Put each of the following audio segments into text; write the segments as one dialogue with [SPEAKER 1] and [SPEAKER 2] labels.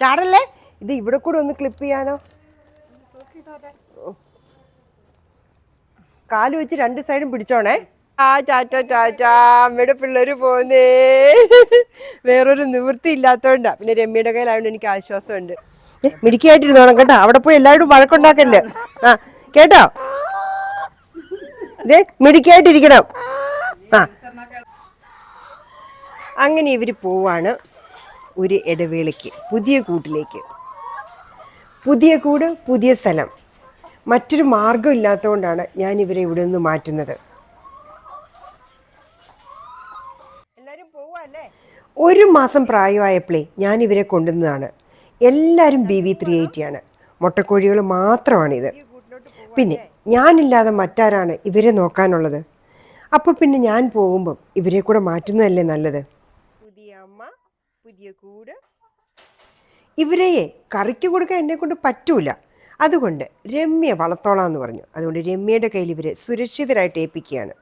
[SPEAKER 1] ചാടല്ലേ. ഇത് ഇവിടെ കൂടെ ഒന്ന് ക്ലിപ്പ് ചെയ്യാനോ? കാല് വെച്ച് രണ്ട് സൈഡും പിടിച്ചോണേ. ആ ചാറ്റോ ചാറ്റാ, അമ്മയുടെ പിള്ളേര് പോന്നേ. വേറൊരു നിവൃത്തി ഇല്ലാത്തോണ്ടാ. പിന്നെ രമ്യയുടെ കയ്യിലായോണ്ട് എനിക്ക് ആശ്വാസമുണ്ട്. മിടുക്കിയായിട്ടിരുന്നോണം കേട്ടോ. അവിടെ പോയി എല്ലാവരും വഴക്കുണ്ടാക്കല്ലേ. ആ കേട്ടോ, ഇതേ മിടുക്കിയായിട്ടിരിക്കണം. ആ അങ്ങനെ ഇവർ പോവാണ് ഒരു ഇടവേളയ്ക്ക്, പുതിയ കൂട്ടിലേക്ക്. പുതിയ കൂട്, പുതിയ സ്ഥലം. മറ്റൊരു മാർഗം ഇല്ലാത്തതുകൊണ്ടാണ് ഞാൻ ഇവരെ ഇവിടെ നിന്ന് മാറ്റുന്നത്. എല്ലാവരും പോവാല്ലേ. 1 മാസം പ്രായമായപ്പോഴേ ഞാൻ ഇവരെ കൊണ്ടുവന്നതാണ്. എല്ലാവരും BV380 ആണ്. മുട്ടക്കോഴികൾ മാത്രമാണിത്. പിന്നെ ഞാനില്ലാതെ മറ്റാരാണ് ഇവരെ നോക്കാനുള്ളത്? അപ്പോൾ പിന്നെ ഞാൻ പോകുമ്പം ഇവരെ കൂടെ മാറ്റുന്നതല്ലേ നല്ലത്. പുതിയ അമ്മ, പുതിയ കൂട്. ഇവരെ കറിക്ക് കൊടുക്കാൻ എന്നെ കൊണ്ട് പറ്റൂല. അതുകൊണ്ട് രമ്യ വളർത്തോളാം എന്ന് പറഞ്ഞു. അതുകൊണ്ട് രമ്യയുടെ കയ്യിൽ ഇവരെ സുരക്ഷിതരായിട്ട് ഏൽപ്പിക്കുകയാണ്.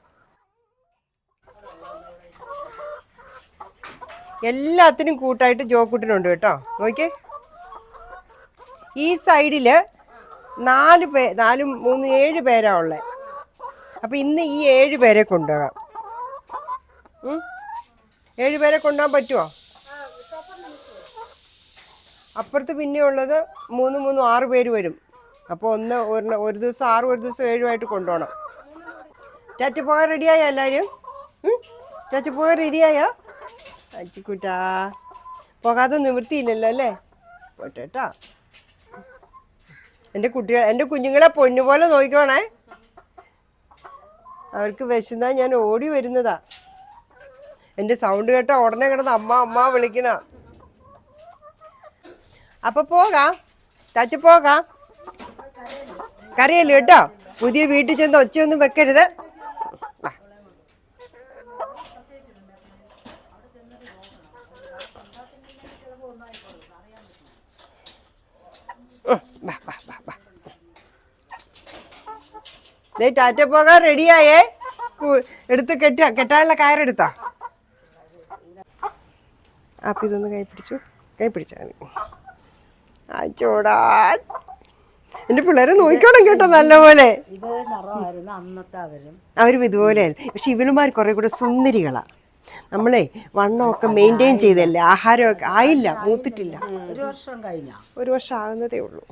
[SPEAKER 1] എല്ലാത്തിനും കൂട്ടായിട്ട് ജോക്കുട്ടിനുണ്ട് കേട്ടോ. നോക്കിയേ, ഈ സൈഡിൽ 4 3 7 പേരാ ഉള്ളത്. അപ്പം ഇന്ന് ഈ 7 പേരെ കൊണ്ടുപോകാം. 7 പേരെ കൊണ്ടുപോകാൻ പറ്റുമോ? അപ്പുറത്ത് പിന്നെ ഉള്ളത് 3 3 6 പേര് വരും. അപ്പോൾ ഒരു ദിവസം 6 ഒരു ദിവസം 7 കൊണ്ടുപോകണം. ചാച്ച പോകാൻ റെഡിയായോ എല്ലാവരും? ചാച്ച പോകാൻ റെഡിയായോ? അച്ചിക്കുട്ടാ, പോകാതെ നിവൃത്തിയില്ലല്ലോ അല്ലേ? പോട്ടെ കേട്ടോ. എൻ്റെ കുഞ്ഞുങ്ങളെ പൊന്നുപോലെ നോക്കിക്കോണേ. അവർക്ക് വിശന്നാ ഞാൻ ഓടി വരുന്നതാ. എൻ്റെ സൗണ്ട് കേട്ടോ ഉടനെ കിടന്ന് അമ്മ അമ്മ വിളിക്കണ. അപ്പൊ പോകാം ചാച്ച, പോകാം. കറിയല്ലോ കേട്ടോ. പുതിയ വീട്ടിൽ ചെന്ന് ഒച്ചയൊന്നും വെക്കരുത്. ടാറ്റ പോകാൻ റെഡിയായേ. എടുത്ത് കെട്ടാനുള്ള കയറെടുത്താ. അപ്പൊ ഇതൊന്ന് കൈ പിടിച്ചാൽ മതി. ചോടാൻ എന്റെ പിള്ളേരെ നോക്കിക്കോണം കേട്ടോ നല്ലപോലെ. അവരും ഇതുപോലെയായിരുന്നു. പക്ഷെ ഇവനുമാർ കുറെ കൂടെ സുന്ദരികളാ. നമ്മളെ വണ്ണമൊക്കെ മെയിൻറ്റെയിൻ ചെയ്തല്ലേ. ആഹാരമൊക്കെ ആയില്ല, മൂത്തിട്ടില്ല. 1 വർഷം ആകുന്നതേ ഉള്ളൂ.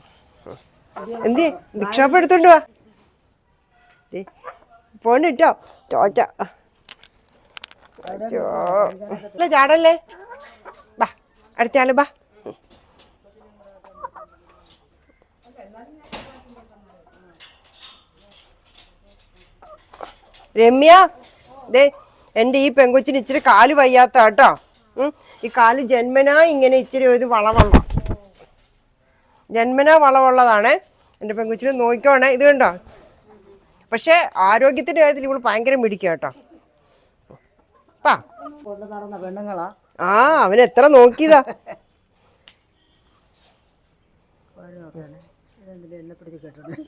[SPEAKER 1] എന്തേ ബിഗ് ഷോപ്പ് എടുത്തോണ്ട് വാ. പോണിട്ടോ ചോച്ച. അല്ല ചാടല്ലേ. ബാ അടുത്ത ആള് ബാ. രമ്യ, ദേ എൻ്റെ ഈ പെങ്കൊച്ചിന് ഇച്ചിരി കാല് വയ്യാത്ത കേട്ടോ. ഈ കാല് ജന്മനാ ഇങ്ങനെ ഇച്ചിരി ഒരു വളവുള്ള, ജന്മനാ വളവുള്ളതാണ്. എൻ്റെ പെങ്കൊച്ചിനെ നോക്കിക്കോണേ. ഇത് കണ്ടോ. പക്ഷെ ആരോഗ്യത്തിന്റെ കാര്യത്തിൽ ഇവള് ഭയങ്കര മിടിക്കുക കേട്ടോ. ആ അവൻ എത്ര നോക്കിയതാ.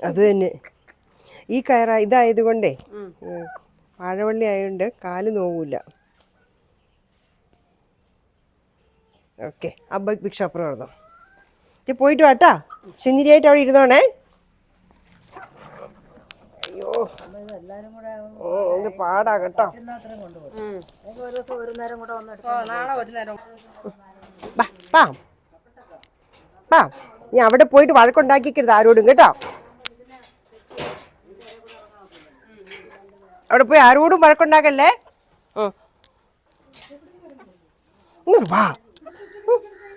[SPEAKER 1] അത് തന്നെ. ഈ ഇതായത് കൊണ്ടേ, വാഴവള്ളി ആയതുകൊണ്ട് കാല് നോവൂല. ഓക്കെ, ആ ബിഗ് ഷോപ്പർ നടന്നോ. പോയിട്ട് വാട്ടാ. ശുചിരിയായിട്ട് അവിടെ ഇരുന്നോണേ. അയ്യോ ഇത് പാടാ കേട്ടോ. ഞാൻ അവിടെ പോയിട്ട് വഴക്കുണ്ടാക്കിക്കരുത് ആരോടും കേട്ടോ. അവിടെ പോയി ആരോടും വഴക്കുണ്ടാക്കല്ലേ. വാ,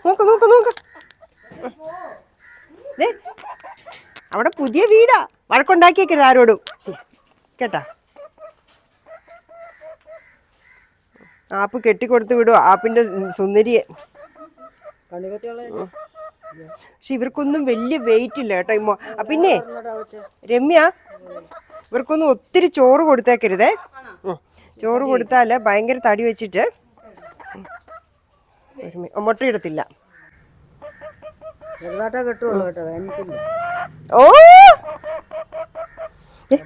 [SPEAKER 1] നോക്ക് നോക്ക് നോക്ക്. അവിടെ പുതിയ വീടാ, വഴക്കുണ്ടാക്കിയേക്കരുത് ആരോടും കേട്ടാ. ആപ്പ് കെട്ടിക്കൊടുത്ത് വിടുക ആപ്പിന്റെ സുന്ദരിയെ. പക്ഷെ ഇവർക്കൊന്നും വലിയ വെയിറ്റ് ഇല്ല കേട്ടോ. പിന്നെ രമ്യ, ഇവർക്കൊന്നും ഒത്തിരി ചോറ് കൊടുത്തേക്കരുതേ. ചോറ് കൊടുത്താൽ ഭയങ്കര തടി വെച്ചിട്ട് മുട്ടയിടത്തില്ല. ഓ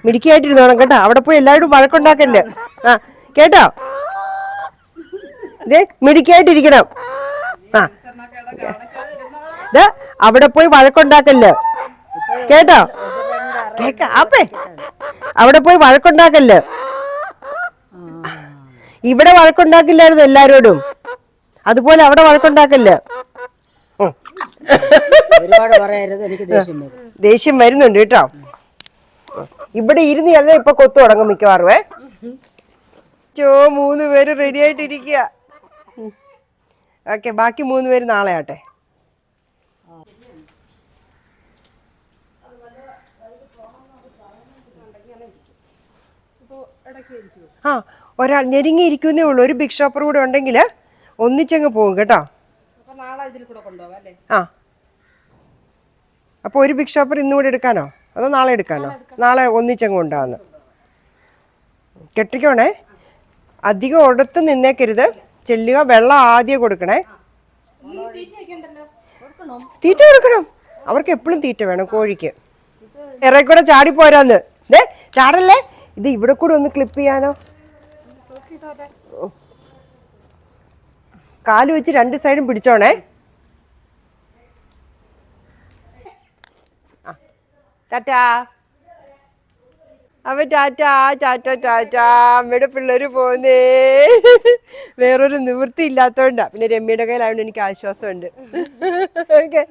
[SPEAKER 1] മിടുക്കിയായിട്ടിരുന്നോണം കേട്ടോ. അവിടെ പോയി എല്ലാവരും വഴക്കുണ്ടാക്കല്ലേ. ആ കേട്ടോ, മിടുക്കിയായിട്ടിരിക്കണം. ആ അവിടെ പോയി വഴക്കുണ്ടാക്കല്ലോ, കേട്ടോ? കേക്ക അപ്പേ, അവിടെ പോയി വഴക്കുണ്ടാക്കല്ലോ. ഇവിടെ വഴക്കുണ്ടാക്കില്ലായിരുന്നു എല്ലാരോടും, അതുപോലെ അവിടെ വഴക്കുണ്ടാക്കല്ലോ.
[SPEAKER 2] ഒരുപാട് പറയരുത്, എനിക്ക്
[SPEAKER 1] ദേഷ്യം വരുന്നുണ്ട് കേട്ടോ. ഇവിടെ ഇരുന്ന് അല്ല ഇപ്പൊ കൊത്തു തുടങ്ങും മിക്കവാറുവേ. 3 പേര് റെഡി ആയിട്ടിരിക്കുക. ഓക്കെ, ബാക്കി 3 പേര് നാളെ ആട്ടെ. ആ, ഒരാൾ ഞെരുങ്ങിയിരിക്കുന്നേ ഉള്ളൂ. ഒരു ബിഗ് ഷോപ്പർ കൂടെ ഉണ്ടെങ്കിൽ ഒന്നിച്ചങ്ങ് പോകും കേട്ടോ. ആ, അപ്പോൾ ഒരു ബിഗ് ഷോപ്പർ ഇന്നുകൂടെ എടുക്കാനോ അതോ നാളെ എടുക്കാനോ? നാളെ ഒന്നിച്ചങ്ങ് ഉണ്ടാകുന്നു. കെട്ടിക്കോണേ, അധികം ഒടത്ത് നിന്നേക്കരുത്. ചെല്ലുക, വെള്ളം ആദ്യം കൊടുക്കണേ. തീറ്റ കൊടുക്കണം, അവർക്ക് എപ്പോഴും തീറ്റ വേണം കോഴിക്ക്. ഇറക്കി കൂടെ ചാടിപ്പോരാന്ന്. ചാടല്ലേ, ഇത് ഇവിടെ കൂടെ ഒന്ന് ക്ലിപ്പ് ചെയ്യാനോ. കാല് വെച്ച് 2 സൈഡും പിടിച്ചോണേ. ടാറ്റാ അവ, ടാറ്റാ ടാറ്റാ ടാറ്റാ. അമ്മയുടെ പിള്ളേര് പോന്നേ. വേറൊരു നിവൃത്തി ഇല്ലാത്തോണ്ടാ. പിന്നെ രമ്യയുടെ കയ്യിലായതുകൊണ്ട് എനിക്ക് ആശ്വാസമുണ്ട്. ഓക്കെ,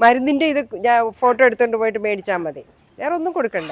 [SPEAKER 1] മരുന്നിന്റെ ഇത് ഞാൻ ഫോട്ടോ എടുത്തോണ്ട് പോയിട്ട് മേടിച്ചാൽ മതി, വേറെ ഒന്നും കൊടുക്കണ്ട.